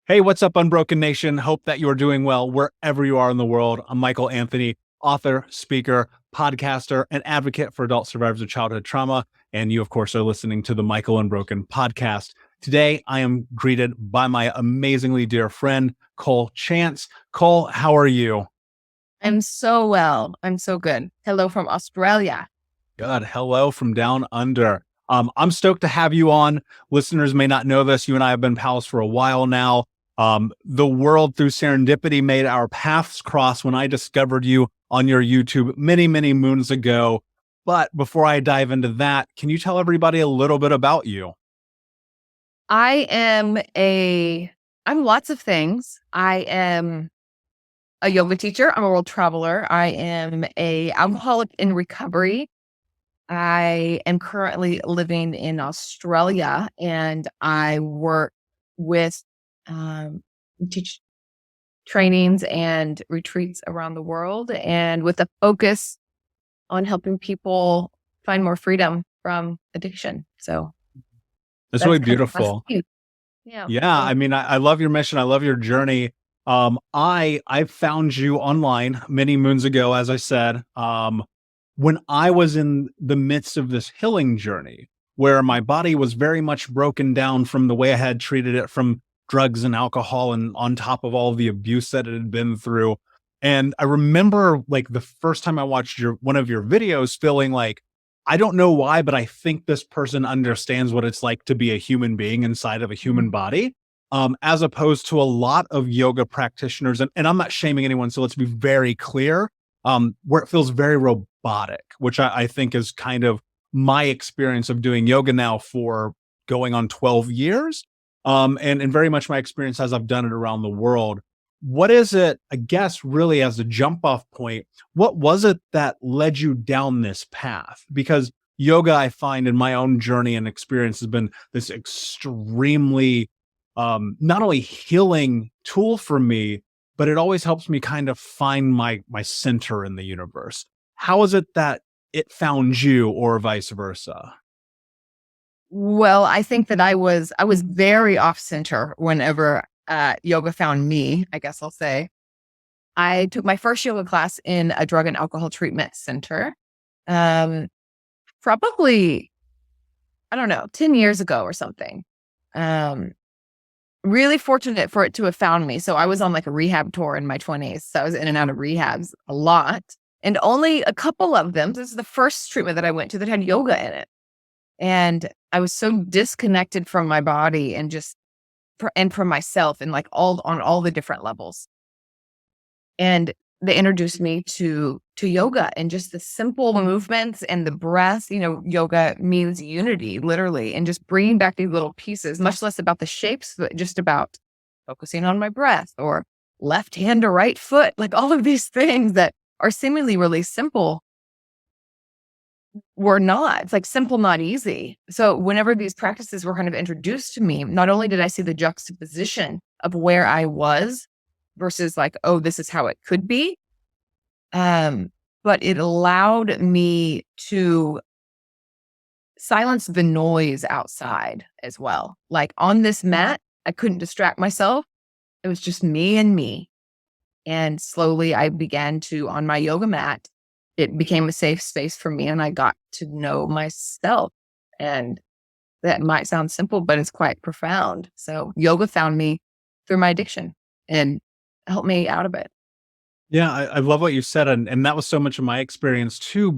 Hey, what's up, Unbroken Nation? Hope that you are doing well wherever you are in the world. I'm Michael Anthony, author, speaker, podcaster, and advocate for adult survivors of childhood trauma. And you, of course, are listening to the Michael Unbroken Podcast. Today, I am greeted by my amazingly dear friend, Cole Chance. Cole, how are you? I'm so well. I'm so good. Hello from Australia. Good. Hello from down under. I'm stoked to have you on. Listeners may not know this. You and I have been pals for a while now. The world through serendipity made our paths cross when I discovered you on your YouTube many, many moons ago. But before I dive into that, can you tell everybody a little bit about you? I'm lots of things. I am a yoga teacher. I'm a world traveler. I am a alcoholic in recovery. I am currently living in Australia, and I work with teach trainings and retreats around the world, and with a focus on helping people find more freedom from addiction. So That's really beautiful. Yeah. I mean, I love your mission. I love your journey. I found you online many moons ago, as I said, when I was in the midst of this healing journey, where my body was very much broken down from the way I had treated it from drugs and alcohol, and on top of all the abuse that it had been through. And I remember, like, the first time I watched one of your videos, feeling like, I don't know why, but I think this person understands what it's like to be a human being inside of a human body, as opposed to a lot of yoga practitioners. And I'm not shaming anyone, so let's be very clear, where it feels very robotic, which I think is kind of my experience of doing yoga now for going on 12 years. And very much my experience as I've done it around the world. What is it, I guess, really as a jump off point, what was it that led you down this path? Because yoga, I find in my own journey and experience, has been this extremely, not only healing tool for me, but it always helps me kind of find my center in the universe. How is it that it found you, or vice versa? Well, I think that I was very off center whenever yoga found me, I guess I'll say. I took my first yoga class in a drug and alcohol treatment center. Probably, I don't know, 10 years ago or something. Really fortunate for it to have found me. So I was on like a rehab tour in my 20s. So I was in and out of rehabs a lot. And only a couple of them, this is the first treatment that I went to that had yoga in it. And I was so disconnected from my body and and from myself, and like on all the different levels. And they introduced me to yoga and just the simple movements and the breath. Yoga means unity, literally, and just bringing back these little pieces, much less about the shapes, but just about focusing on my breath, or left hand to right foot, like all of these things that are seemingly really simple were not. It's like simple, not easy. So whenever these practices were kind of introduced to me, not only did I see the juxtaposition of where I was versus like, oh, this is how it could be, but it allowed me to silence the noise outside as well. Like on this mat, I couldn't distract myself. It was just me and me. And slowly I began to, on my yoga mat, it became a safe space for me, and I got to know myself. And that might sound simple, but it's quite profound. So yoga found me through my addiction and helped me out of it. Yeah, I love what you said. And that was so much of my experience too,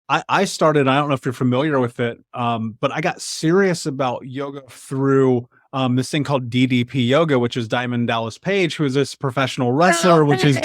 I started, I don't know if you're familiar with it, but I got serious about yoga through this thing called DDP yoga, which is Diamond Dallas Page, who is this professional wrestler, which is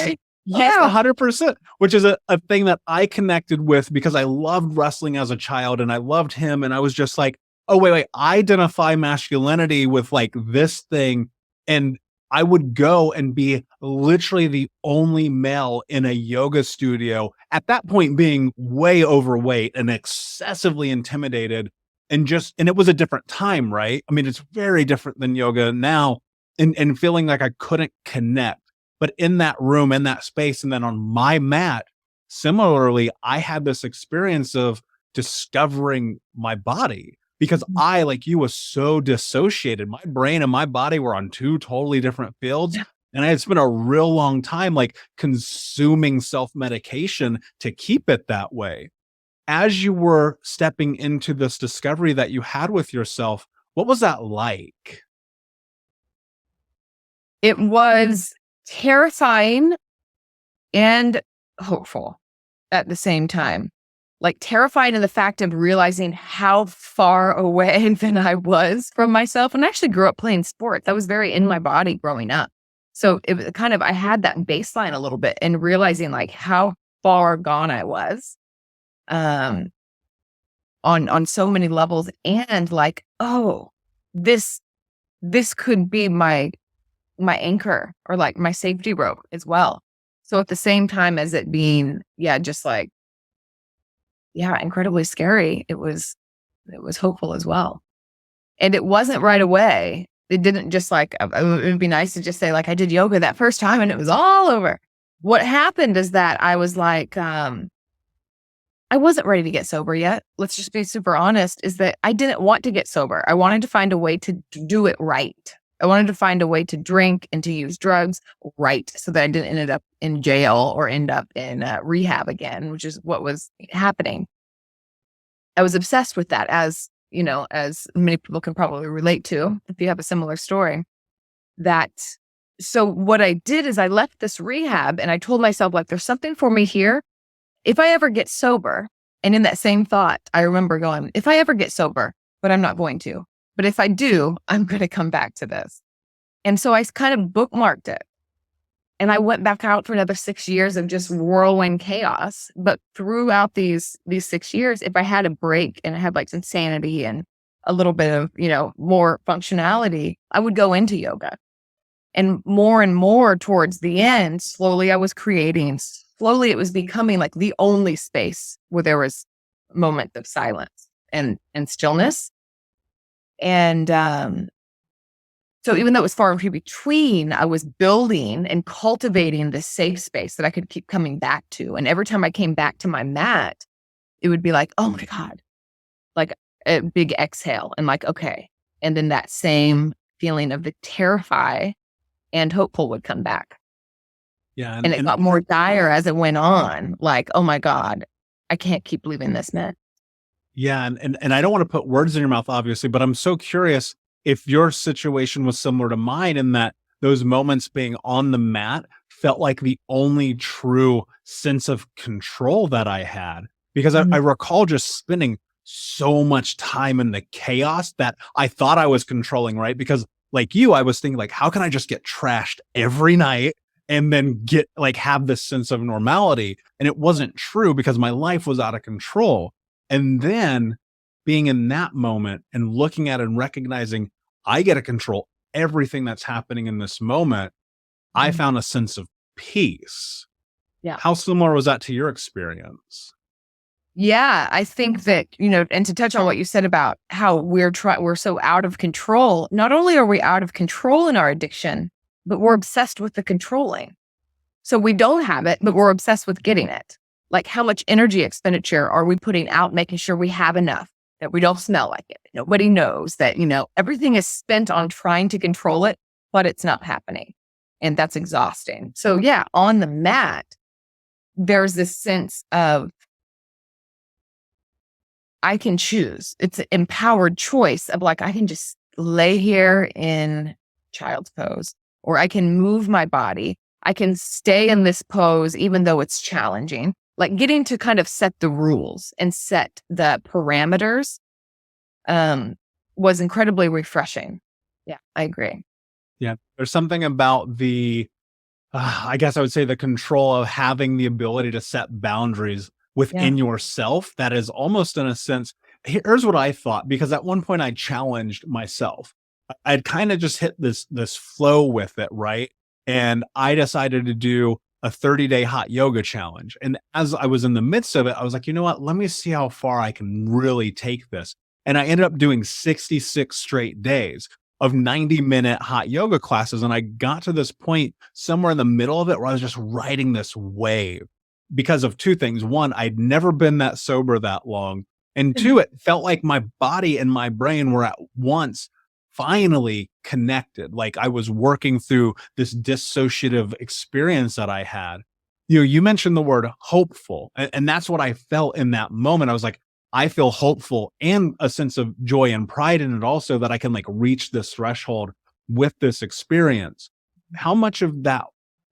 100%, which is a thing that I connected with because I loved wrestling as a child, and I loved him. And I was just like, oh, wait, I identify masculinity with like this thing. And I would go and be literally the only male in a yoga studio, at that point being way overweight and excessively intimidated. And it was a different time, right? I mean, it's very different than yoga now, and feeling like I couldn't connect. But in that room, in that space, and then on my mat, similarly, I had this experience of discovering my body, because I, like you, was so dissociated. My brain and my body were on two totally different fields. And I had spent a real long time like consuming self-medication to keep it that way. As you were stepping into this discovery that you had with yourself, what was that like? It was terrifying and hopeful at the same time. Like terrified in the fact of realizing how far away than I was from myself. And I actually grew up playing sports. I was very in my body growing up. So it was kind of, I had that baseline a little bit and realizing like how far gone I was on so many levels, and like, oh, this could be my anchor or like my safety rope as well. So at the same time as it being, just like, incredibly scary, it was hopeful as well. And it wasn't right away. It didn't just like, it would be nice to just say like, I did yoga that first time and it was all over. What happened is that I was like, I wasn't ready to get sober yet. Let's just be super honest, is that I didn't want to get sober. I wanted to find a way to do it right. I wanted to find a way to drink and to use drugs right so that I didn't end up in jail or end up in rehab again, which is what was happening. I was obsessed with that, as you know, as many people can probably relate to if you have a similar story. So what I did is I left this rehab and I told myself, like, there's something for me here. If I ever get sober, and in that same thought, I remember going, if I ever get sober, but I'm not going to. But if I do, I'm going to come back to this. And so I kind of bookmarked it. And I went back out for another 6 years of just whirlwind chaos. But throughout these 6 years, if I had a break and I had like insanity and a little bit of, more functionality, I would go into yoga. And more towards the end, slowly it was becoming like the only space where there was a moment of silence and stillness. And so even though it was far and few between, I was building and cultivating this safe space that I could keep coming back to. And every time I came back to my mat, it would be like, oh my God, like a big exhale and like, okay. And then that same feeling of the terrify and hopeful would come back. Yeah. And it got more dire as it went on. Like, oh my God, I can't keep leaving this mat. Yeah. And I don't want to put words in your mouth, obviously, but I'm so curious if your situation was similar to mine, in that those moments being on the mat felt like the only true sense of control that I had, because I recall just spending so much time in the chaos that I thought I was controlling, right? Because like you, I was thinking like, how can I just get trashed every night and then have this sense of normality? And it wasn't true, because my life was out of control. And then being in that moment and looking at it and recognizing I get to control everything that's happening in this moment, I found a sense of peace. Yeah. How similar was that to your experience? Yeah, I think that, and to touch on what you said about how we're so out of control, not only are we out of control in our addiction, but we're obsessed with the controlling. So we don't have it, but we're obsessed with getting it. Like, how much energy expenditure are we putting out, making sure we have enough, that we don't smell like it? Nobody knows that, everything is spent on trying to control it, but it's not happening. And that's exhausting. So yeah, on the mat, there's this sense of, I can choose. It's an empowered choice of like, I can just lay here in child's pose, or I can move my body. I can stay in this pose, even though it's challenging. Like, getting to kind of set the rules and set the parameters was incredibly refreshing. Yeah, I agree. Yeah. There's something about I guess I would say the control of having the ability to set boundaries within yourself that is almost, in a sense, here's what I thought, because at one point I challenged myself. I'd kind of just hit this flow with it, right? And I decided to do a 30-day hot yoga challenge. And as I was in the midst of it, I was like, you know what? Let me see how far I can really take this. And I ended up doing 66 straight days of 90-minute hot yoga classes. And I got to this point somewhere in the middle of it where I was just riding this wave because of two things. One, I'd never been that sober that long. And two, it felt like my body and my brain were at once finally connected. Like I was working through this dissociative experience that I had. You mentioned the word hopeful, and that's what I felt in that moment. I was like, I feel hopeful and a sense of joy and pride in it also, that I can like reach this threshold with this experience. How much of that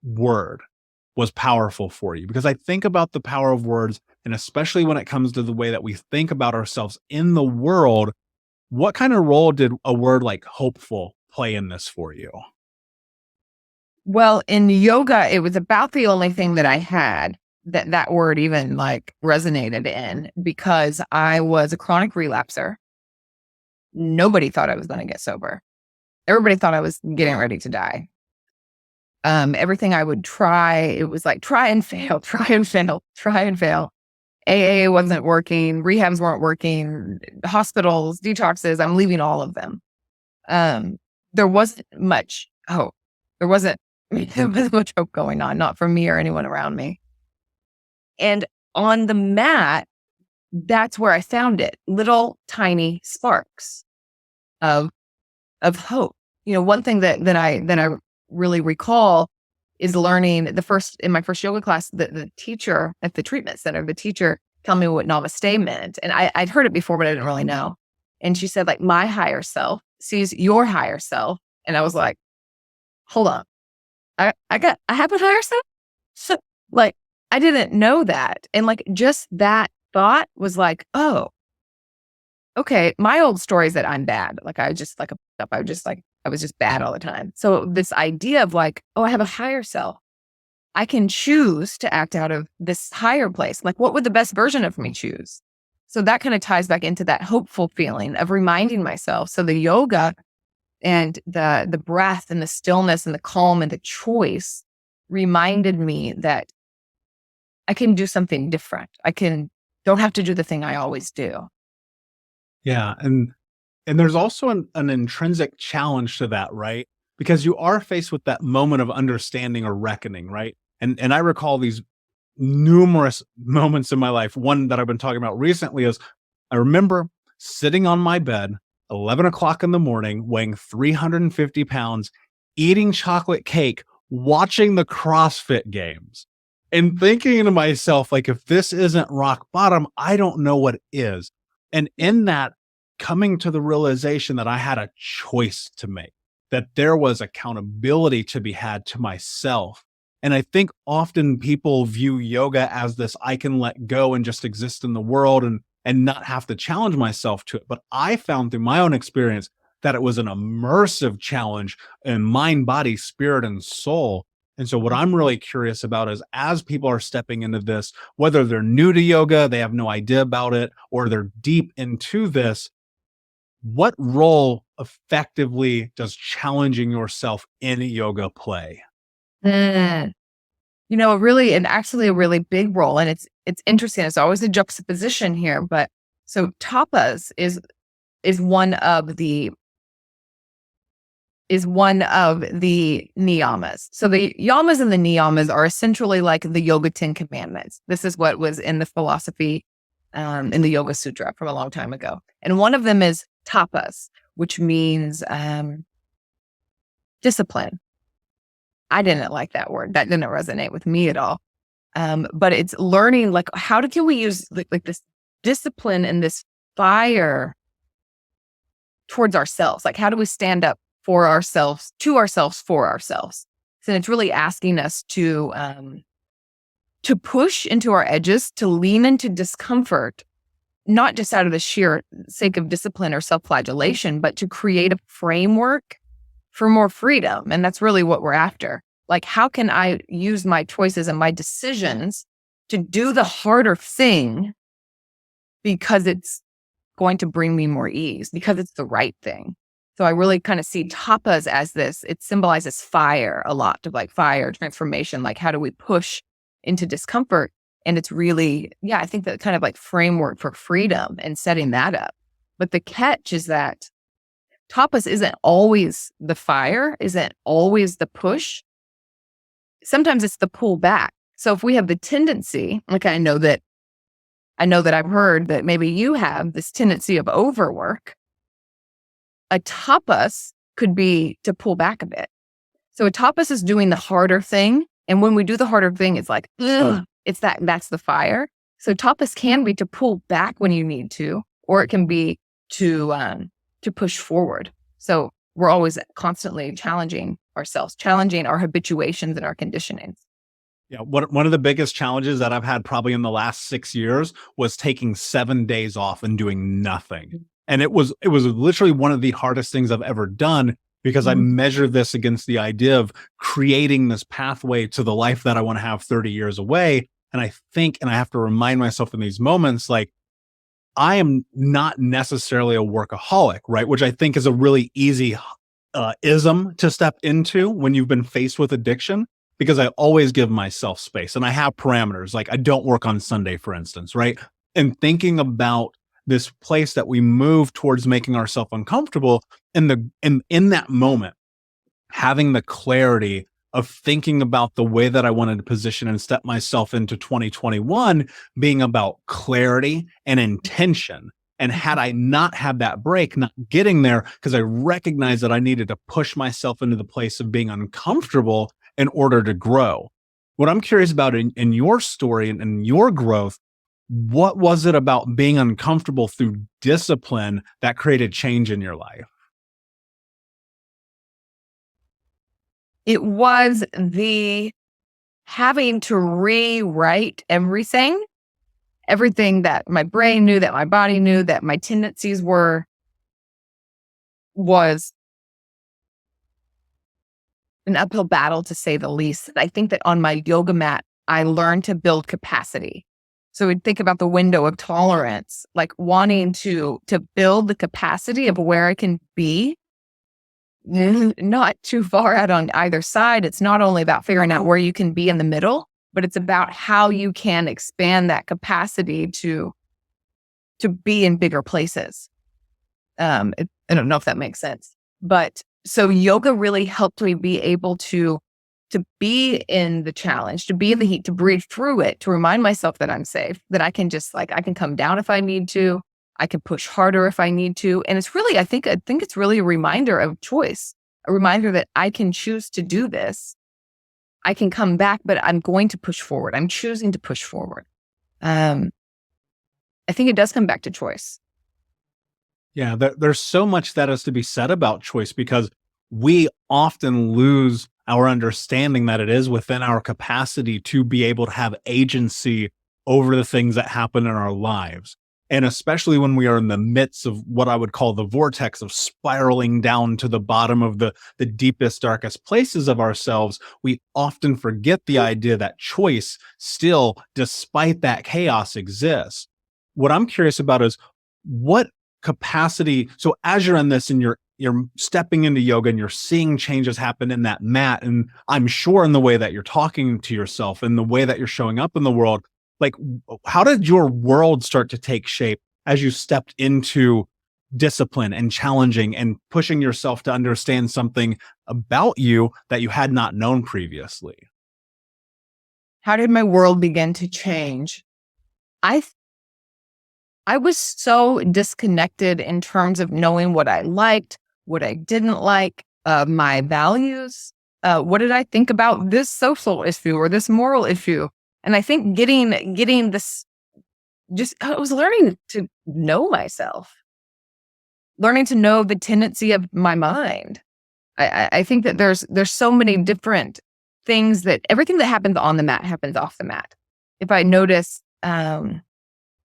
word was powerful for you? Because I think about the power of words, and especially when it comes to the way that we think about ourselves in the world, what kind of role did a word like hopeful play in this for you? Well, in yoga, it was about the only thing that I had that word even like resonated in, because I was a chronic relapser. Nobody thought I was going to get sober. Everybody thought I was getting ready to die. Everything I would try, it was like try and fail, try and fail, try and fail. AA wasn't working, rehabs weren't working, hospitals, detoxes, I'm leaving all of them. There wasn't much hope. There wasn't much hope going on, not for me or anyone around me. And on the mat, that's where I found it. Little tiny sparks of hope. One thing that I really recall is learning in my first yoga class, the teacher at the treatment center, the teacher told me what namaste meant. And I'd heard it before, but I didn't really know. And she said, like, my higher self sees your higher self. And I was like, hold on. I have a higher self? So, like, I didn't know that. And like, just that thought was like, oh, okay. My old story is that I'm bad. Like, I just like, I was just bad all the time. So this idea of like, oh, I have a higher self. I can choose to act out of this higher place. Like, what would the best version of me choose? So that kind of ties back into that hopeful feeling of reminding myself. So the yoga and the breath and the stillness and the calm and the choice reminded me that I can do something different. Don't have to do the thing I always do. Yeah. And there's also an intrinsic challenge to that, right? Because you are faced with that moment of understanding or reckoning, right? And I recall these numerous moments in my life. One that I've been talking about recently is I remember sitting on my bed, 11 o'clock in the morning, weighing 350 pounds, eating chocolate cake, watching the CrossFit games, and thinking to myself, like, if this isn't rock bottom, I don't know what is. And in that, coming to the realization that I had a choice to make, that there was accountability to be had to myself. And I think often people view yoga as this, I can let go and just exist in the world and not have to challenge myself to it. But I found through my own experience that it was an immersive challenge in mind, body, spirit, and soul. And so what I'm really curious about is, as people are stepping into this, whether they're new to yoga, they have no idea about it, or they're deep into this, what role effectively does yourself in yoga play? Actually a really big role. And it's interesting. It's always a juxtaposition here. But so tapas is one of the niyamas. So the yamas and the niyamas are essentially like the Yoga 10 Commandments. This is what was in the philosophy in the Yoga Sutra from a long time ago. And one of them is tapas, which means discipline. I didn't like that word. That didn't resonate with me at all. But it's learning, like, can we use like this discipline and this fire towards ourselves? Like, how do we stand up for ourselves, to ourselves, for ourselves? And it's really asking us to push into our edges, to lean into discomfort, not just out of the sheer sake of discipline or self-flagellation, but to create a framework for more freedom. And that's really what we're after. Like, how can I use my choices and my decisions to do the harder thing because it's going to bring me more ease, because it's the right thing? So I really kind of see tapas as this. It symbolizes fire a lot, of like fire, transformation. Like, how do we push into discomfort? And it's really, I think that kind of like framework for freedom and setting that up. But the catch is that tapas isn't always the fire, isn't always the push. Sometimes it's the pull back. So if we have the tendency, like, I know that I know that I've heard that maybe you have this tendency of overwork. A tapas could be to pull back a bit. So a tapas is doing the harder thing. And when we do the harder thing, it's like, ugh, that's the fire. So tapas can be to pull back when you need to, or it can be to push forward. So we're always constantly challenging ourselves, challenging our habituations and our conditionings. Yeah, one of the biggest challenges that I've had probably in the last 6 years was taking 7 days off and doing nothing. And it was literally one of the hardest things I've ever done, because I measure this against the idea of creating this pathway to the life that I want to have 30 years away. And I think, and I have to remind myself in these moments, like, I am not necessarily a workaholic, right? Which I think is a really easy ism to step into when you've been faced with addiction, because I always give myself space and I have parameters. Like, I don't work on Sunday, for instance, right? And thinking about this place that we move towards making ourselves uncomfortable, and in that moment, having the clarity of thinking about the way that I wanted to position and step myself into 2021 being about clarity and intention. And had I not had that break, not getting there, because I recognized that I needed to push myself into the place of being uncomfortable in order to grow. What I'm curious about in your story and your growth, what was it about being uncomfortable through discipline that created change in your life? It was the having to rewrite everything that my brain knew, that my body knew, that my tendencies was an uphill battle, to say the least. I think that on my yoga mat, I learned to build capacity. So we'd think about the window of tolerance, like wanting to build the capacity of where I can be, not too far out on either side. It's not only about figuring out where you can be in the middle, but it's about how you can expand that capacity to be in bigger places. I don't know if that makes sense, but so yoga really helped me be able to be in the challenge, to be in the heat, to breathe through it, to remind myself that I'm safe, that I can just I can come down if I need to, I can push harder if I need to. And it's really, I think it's really a reminder of choice, a reminder that I can choose to do this. I can come back, but I'm going to push forward. I'm choosing to push forward. I think it does come back to choice. Yeah, there's so much that has to be said about choice, because we often lose our understanding that it is within our capacity to be able to have agency over the things that happen in our lives. And especially when we are in the midst of what I would call the vortex of spiraling down to the bottom of the deepest, darkest places of ourselves, we often forget the idea that choice still, despite that chaos, exists. What I'm curious about is what capacity. So as you're in this and you're stepping into yoga and you're seeing changes happen in that mat, and I'm sure in the way that you're talking to yourself and the way that you're showing up in the world, like, how did your world start to take shape as you stepped into discipline and challenging and pushing yourself to understand something about you that you had not known previously? How did my world begin to change? I was so disconnected in terms of knowing what I liked, what I didn't like, my values. What did I think about this social issue or this moral issue? And I think getting this, I was learning to know myself, learning to know the tendency of my mind. I think that there's so many different things, that everything that happens on the mat happens off the mat. If I notice the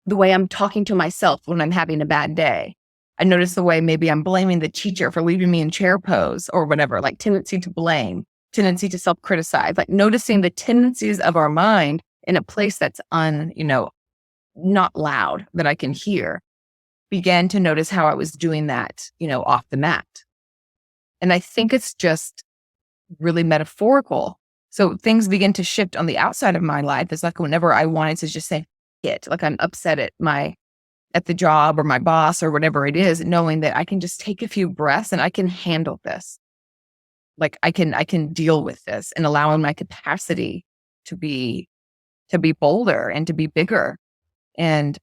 way I'm talking to myself when I'm having a bad day, I notice the way maybe I'm blaming the teacher for leaving me in chair pose or whatever, like tendency to blame, tendency to self-criticize, like noticing the tendencies of our mind in a place that's not loud, that I can hear, began to notice how I was doing that, off the mat. And I think it's just really metaphorical. So things begin to shift on the outside of my life. It's like whenever I wanted to just say, like I'm upset at the job or my boss or whatever it is, knowing that I can just take a few breaths and I can handle this. Like I can deal with this, and allowing my capacity to be bolder and to be bigger. and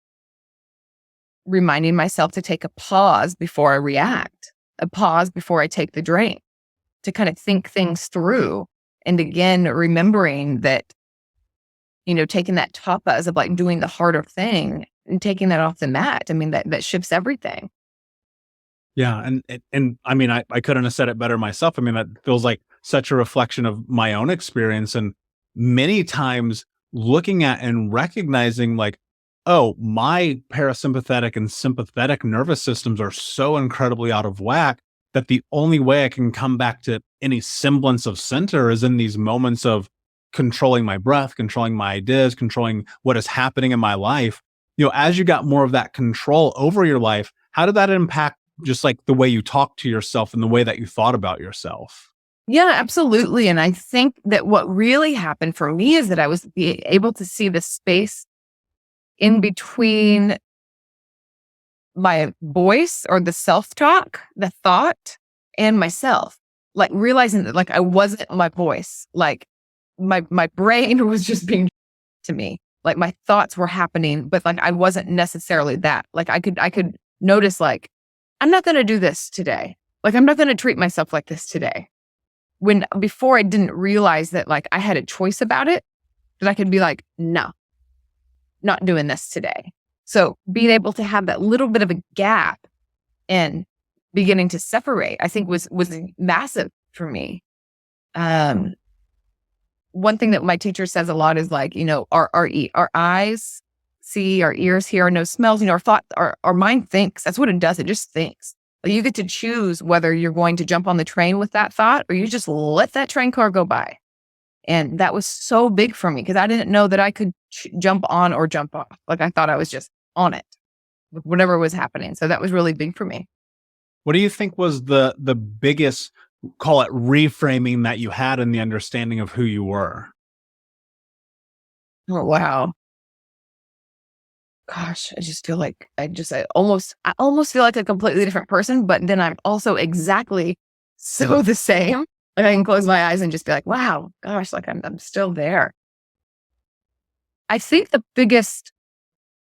reminding myself to take a pause before I react, a pause before I take the drink, to kind of think things through. And again, remembering that, taking that tapas of like doing the harder thing and taking that off the mat. I mean, that shifts everything. Yeah. And I mean, I couldn't have said it better myself. I mean, that feels like such a reflection of my own experience. And many times looking at and recognizing like, oh, my parasympathetic and sympathetic nervous systems are so incredibly out of whack that the only way I can come back to any semblance of center is in these moments of controlling my breath, controlling my ideas, controlling what is happening in my life. As you got more of that control over your life, how did that impact just like the way you talk to yourself and the way that you thought about yourself? Yeah, absolutely. And I think that what really happened for me is that I was able to see the space in between my voice or the self-talk, the thought, and myself, like realizing that like I wasn't my voice, like my brain was just being to me, like my thoughts were happening, but like I wasn't necessarily that. Like I could notice like, I'm not going to do this today. Like I'm not going to treat myself like this today. When before I didn't realize that like I had a choice about it, that I could be like, no, not doing this today. So being able to have that little bit of a gap and beginning to separate, I think was massive for me. One thing that my teacher says a lot is like, our eyes see, our ears hear, our nose smells, our thought, our mind thinks. That's what it does. It just thinks. Like you get to choose whether you're going to jump on the train with that thought or you just let that train car go by. And that was so big for me because I didn't know that I could jump on or jump off. Like I thought I was just on it with whatever was happening. So that was really big for me. What do you think was the biggest, call it reframing, that you had in the understanding of who you were? Oh, wow. Gosh, I just feel like I almost feel like a completely different person, but then I'm also exactly so the same. Like I can close my eyes and just be like, wow, gosh, like I'm still there. I think the biggest,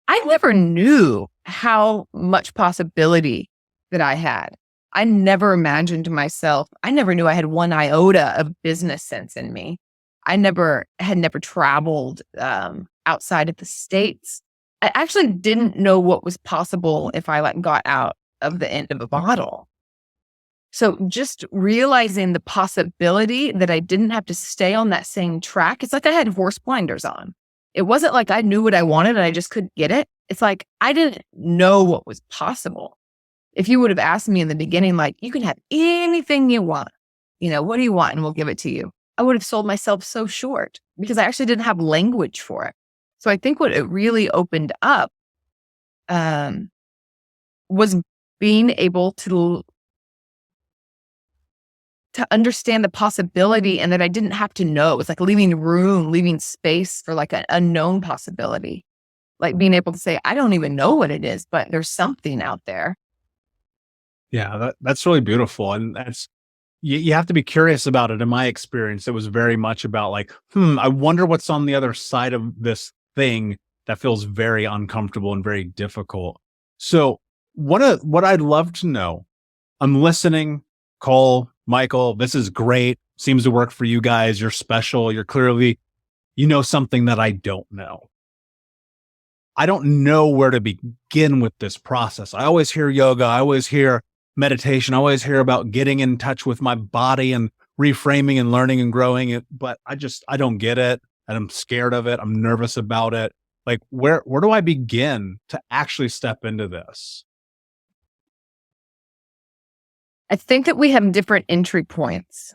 I never knew how much possibility that I had. I never imagined myself. I never knew I had one iota of business sense in me. I had never traveled outside of the States. I actually didn't know what was possible if I like got out of the end of a bottle. So just realizing the possibility that I didn't have to stay on that same track. It's like I had horse blinders on. It wasn't like I knew what I wanted and I just couldn't get it. It's like I didn't know what was possible. If you would have asked me in the beginning, like, you can have anything you want, what do you want? And we'll give it to you. I would have sold myself so short because I actually didn't have language for it. So I think what it really opened up was being able to understand the possibility and that I didn't have to know. It was like leaving space for like an unknown possibility. Like being able to say, I don't even know what it is, but there's something out there. Yeah, that's really beautiful. And that's, you have to be curious about it. In my experience, it was very much about like, I wonder what's on the other side of this thing that feels very uncomfortable and very difficult. So what I'd love to know, I'm listening, Cole, Michael, this is great. Seems to work for you guys. You're special. You're clearly, something that I don't know. I don't know where to begin with this process. I always hear yoga. I always hear meditation. I always hear about getting in touch with my body and reframing and learning and growing it. But I don't get it. And I'm scared of it. I'm nervous about it. Like where do I begin to actually step into this? I think that we have different entry points,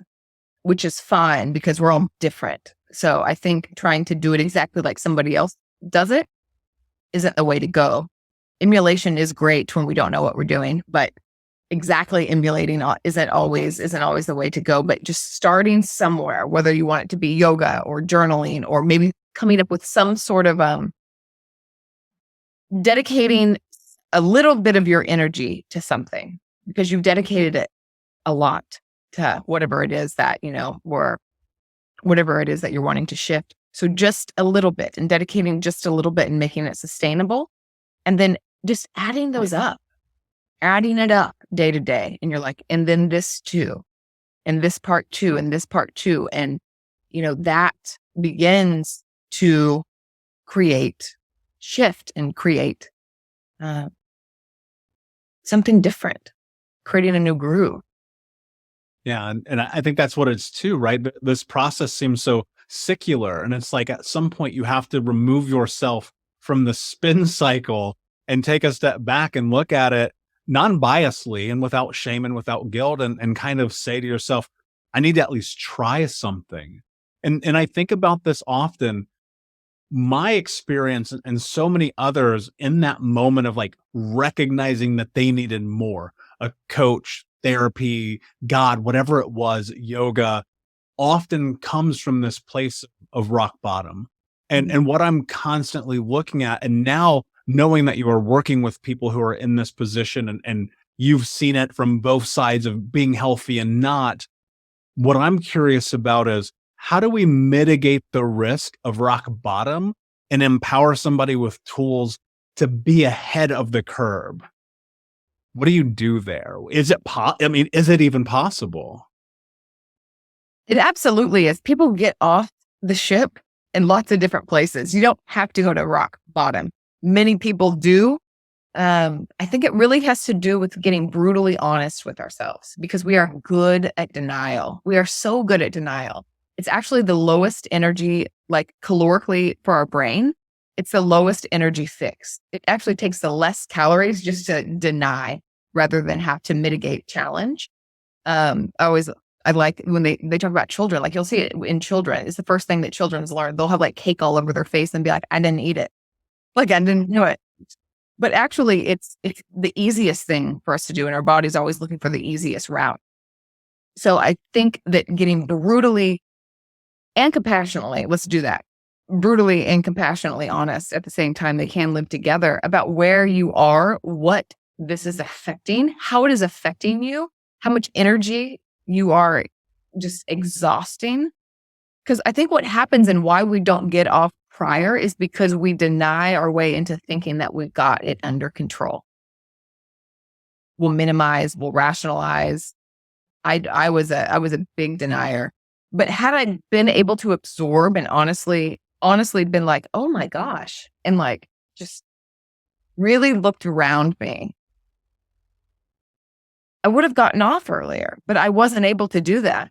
which is fine because we're all different. So I think trying to do it exactly like somebody else does it isn't the way to go. Emulation is great when we don't know what we're doing, but exactly emulating isn't always the way to go. But just starting somewhere, whether you want it to be yoga or journaling, or maybe coming up with some sort of dedicating a little bit of your energy to something because you've dedicated it a lot to whatever it is that, or whatever it is that you're wanting to shift. So just a little bit and dedicating just a little bit and making it sustainable. And then just adding those up, adding it up day to day. And you're like, and then this too, and this part too, and this part too. And, that begins to shift and create something different, creating a new groove. Yeah. And I think that's what it's too, right? This process seems so secular. And it's like at some point you have to remove yourself from the spin cycle and take a step back and look at it non-biasedly and without shame and without guilt and kind of say to yourself, I need to at least try something. And I think about this often. My experience and so many others in that moment of like recognizing that they needed more, a coach, therapy, God, whatever it was, yoga, often comes from this place of rock bottom. And what I'm constantly looking at, and now knowing that you are working with people who are in this position and you've seen it from both sides of being healthy and not, what I'm curious about is, how do we mitigate the risk of rock bottom and empower somebody with tools to be ahead of the curve? What do you do there? Is it even possible? It absolutely is. People get off the ship in lots of different places. You don't have to go to rock bottom. Many people do. I think it really has to do with getting brutally honest with ourselves, because we are good at denial. We are so good at denial. It's actually the lowest energy, like calorically for our brain. It's the lowest energy fix. It actually takes the less calories just to deny rather than have to mitigate challenge. I like when they talk about children, like you'll see it in children. It's the first thing that children's learn. They'll have like cake all over their face and be like, I didn't eat it. Like I didn't know it. But actually it's the easiest thing for us to do. And our body's always looking for the easiest route. So I think that getting brutally and compassionately, let's do that. Brutally and compassionately honest at the same time, they can live together about where you are, what this is affecting, how it is affecting you, how much energy you are just exhausting. Because I think what happens and why we don't get off prior is because we deny our way into thinking that we've got it under control. We'll minimize, we'll rationalize. I was a big denier. But had I been able to absorb and honestly been like, oh my gosh, and like just really looked around me, I would have gotten off earlier, but I wasn't able to do that.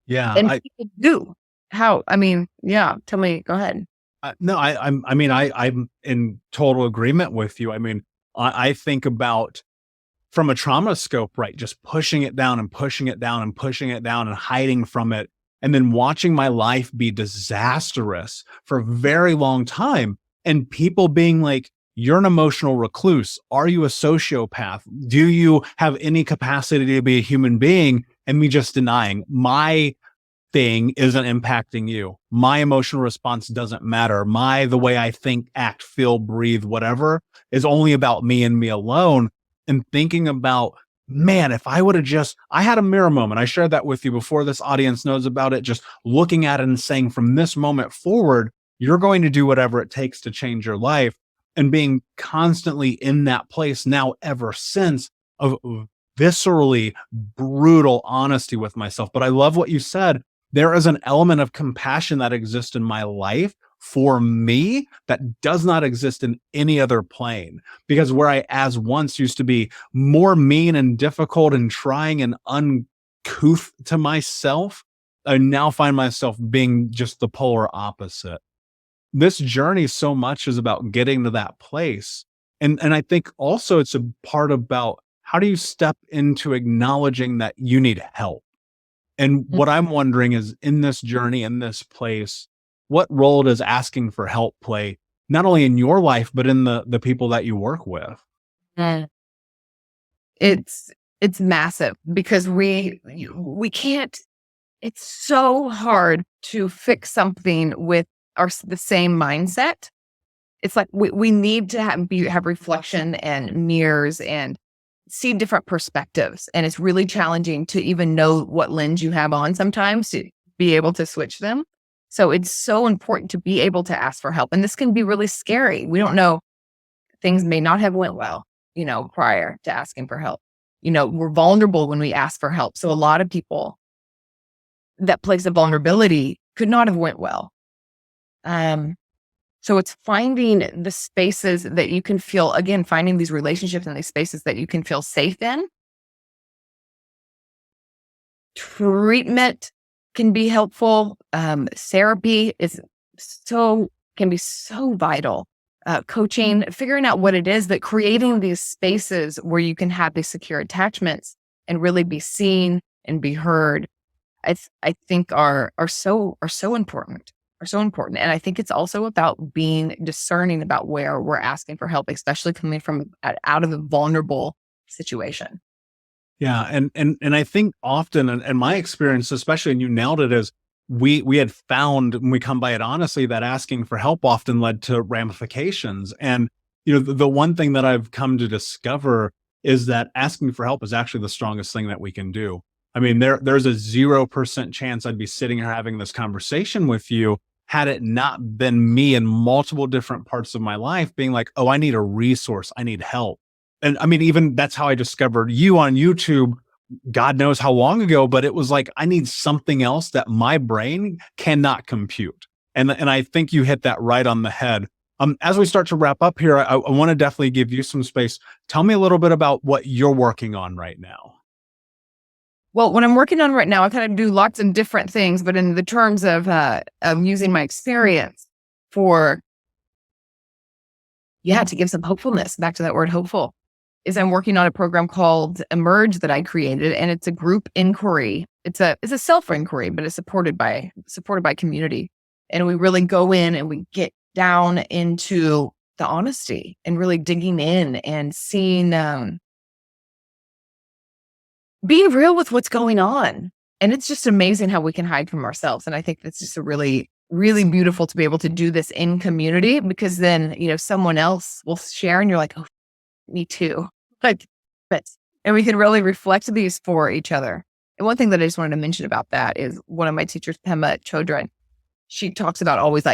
Yeah. And people do. How? I mean, yeah, tell me, go ahead. No, I'm in total agreement with you. I mean, I think about from a trauma scope, right? Just pushing it down and pushing it down and pushing it down and hiding from it. And then watching my life be disastrous for a very long time. And people being like, you're an emotional recluse. Are you a sociopath? Do you have any capacity to be a human being? And me just denying my thing isn't impacting you. My emotional response doesn't matter. The way I think, act, feel, breathe, whatever is only about me and me alone. And thinking about, man, if I would have I had a mirror moment. I shared that with you before this audience knows about it. Just looking at it and saying, from this moment forward, you're going to do whatever it takes to change your life. And being constantly in that place now ever since of viscerally brutal honesty with myself. But I love what you said. There is an element of compassion that exists in my life for me that does not exist in any other plane. Because where I as once used to be more mean and difficult and trying and uncouth to myself, I now find myself being just the polar opposite. This journey so much is about getting to that place. And I think also it's a part about how do you step into acknowledging that you need help? And what I'm wondering is, in this journey, in this place, what role does asking for help play, not only in your life, but in the people that you work with? It's massive because we can't, it's so hard to fix something with the same mindset. It's like we need to have reflection and mirrors and see different perspectives. And it's really challenging to even know what lens you have on sometimes to be able to switch them. So it's so important to be able to ask for help. And this can be really scary. We don't know. Things may not have went well, prior to asking for help. We're vulnerable when we ask for help. So a lot of people, that place of vulnerability could not have went well. So it's finding the spaces that you can feel, again, finding these relationships and these spaces that you can feel safe in. Treatment can be helpful. Therapy can be so vital. Coaching, figuring out what it is, but creating these spaces where you can have these secure attachments and really be seen and be heard, I think are so important. Are so important. And I think it's also about being discerning about where we're asking for help, especially coming from out of a vulnerable situation. Yeah. And I think often, and my experience, especially, and you nailed it, is we had found, when we come by it honestly, that asking for help often led to ramifications. And, the one thing that I've come to discover is that asking for help is actually the strongest thing that we can do. I mean, there's a 0% chance I'd be sitting here having this conversation with you had it not been me in multiple different parts of my life being like, oh, I need a resource. I need help. And I mean, even that's how I discovered you on YouTube, God knows how long ago, but it was like, I need something else that my brain cannot compute. And I think you hit that right on the head. As we start to wrap up here, I want to definitely give you some space. Tell me a little bit about what you're working on right now. Well, what I'm working on right now, I kind of do lots of different things, but in the terms of using my experience to give some hopefulness, back to that word hopeful, is I'm working on a program called Emerge that I created, and it's a group inquiry. It's a self-inquiry, but it's supported by community. And we really go in and we get down into the honesty and really digging in and seeing, being real with what's going on. And it's just amazing how we can hide from ourselves. And I think that's just a really, really beautiful to be able to do this in community, because then, someone else will share and you're like, oh, me too. And we can really reflect these for each other. And one thing that I just wanted to mention about that is one of my teachers, Pema Chodron, she talks about always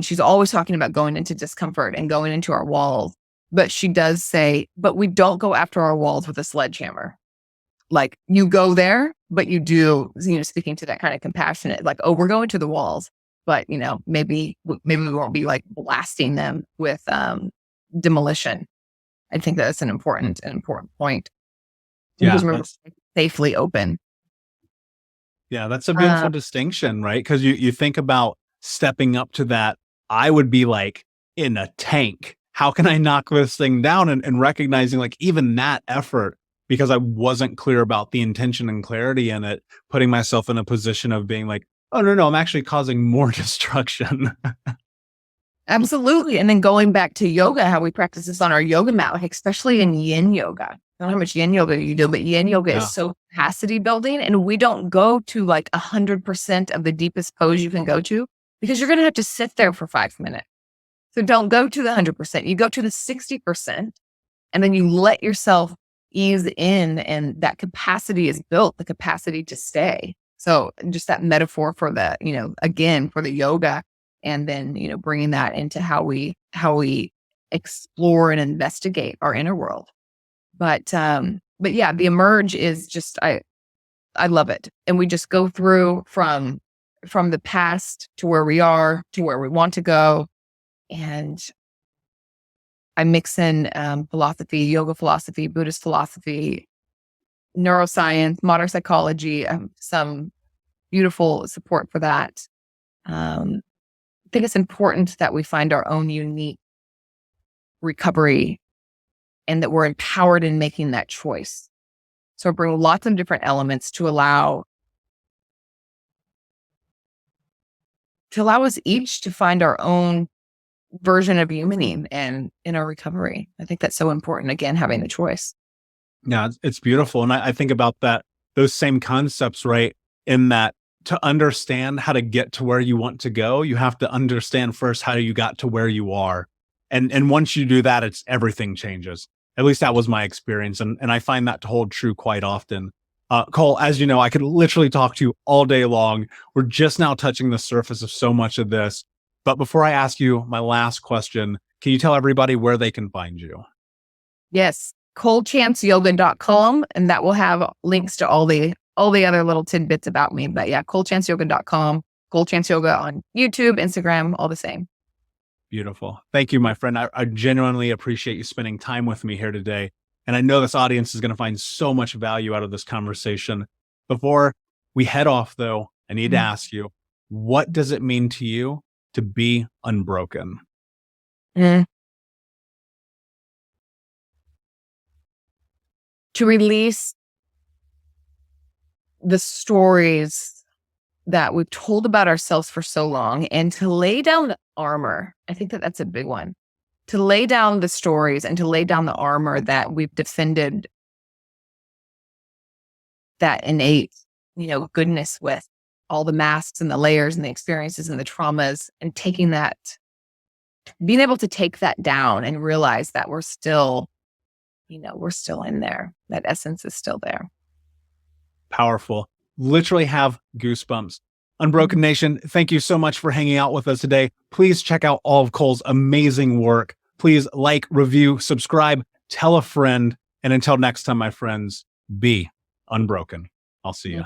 she's always talking about going into discomfort and going into our walls. But she does say, but we don't go after our walls with a sledgehammer. Like, you go there, but you do, speaking to that kind of compassionate, like, oh, we're going to the walls, but, maybe we won't be like blasting them with demolition. I think that's an important point. Yeah, because we're safely open. Yeah, that's a beautiful distinction, right? Because you think about stepping up to that. I would be like in a tank. How can I knock this thing down? And recognizing like even that effort, because I wasn't clear about the intention and clarity in it, putting myself in a position of being like, oh, no, I'm actually causing more destruction. Absolutely. And then going back to yoga, how we practice this on our yoga mat, like especially in yin yoga. I don't know how much yin yoga you do, but yin yoga is so capacity building. And we don't go to like 100% of the deepest pose you can go to, because you're going to have to sit there for 5 minutes. So don't go to the 100%. You go to the 60%, and then you let yourself ease in, and that capacity is built, the capacity to stay. So just that metaphor for the, again, for the yoga, and then, bringing that into how we explore and investigate our inner world. But yeah, the Emerge is just, I love it. And we just go through from the past to where we are, to where we want to go. And I mix in philosophy, yoga philosophy, Buddhist philosophy, neuroscience, modern psychology, some beautiful support for that. I think it's important that we find our own unique recovery and that we're empowered in making that choice. So I bring lots of different elements to allow us each to find our own version of humaning and in our recovery. I think that's so important. Again, having the choice. Yeah, it's beautiful. And I think about those same concepts, right? In that, to understand how to get to where you want to go, you have to understand first how you got to where you are. And once you do that, everything changes. At least that was my experience. And I find that to hold true quite often. Cole, as you know, I could literally talk to you all day long. We're just now touching the surface of so much of this. But before I ask you my last question, can you tell everybody where they can find you? Yes, colechanceyoga.com, and that will have links to all the other little tidbits about me. But yeah, colechanceyoga.com, Cole Chance Yoga on YouTube, Instagram, all the same. Beautiful. Thank you, my friend. I genuinely appreciate you spending time with me here today. And I know this audience is going to find so much value out of this conversation. Before we head off, though, I need to ask you, what does it mean to you to be unbroken? To release the stories that we've told about ourselves for so long and to lay down the armor. I think that that's a big one. To lay down the stories and to lay down the armor that we've defended that innate, goodness with, all the masks and the layers and the experiences and the traumas, and being able to take that down and realize that we're still in there. That essence is still there. Powerful. Literally have goosebumps. Unbroken Nation, thank you so much for hanging out with us today. Please check out all of Cole's amazing work. Please like, review, subscribe, tell a friend. And until next time, my friends, be unbroken. I'll see you.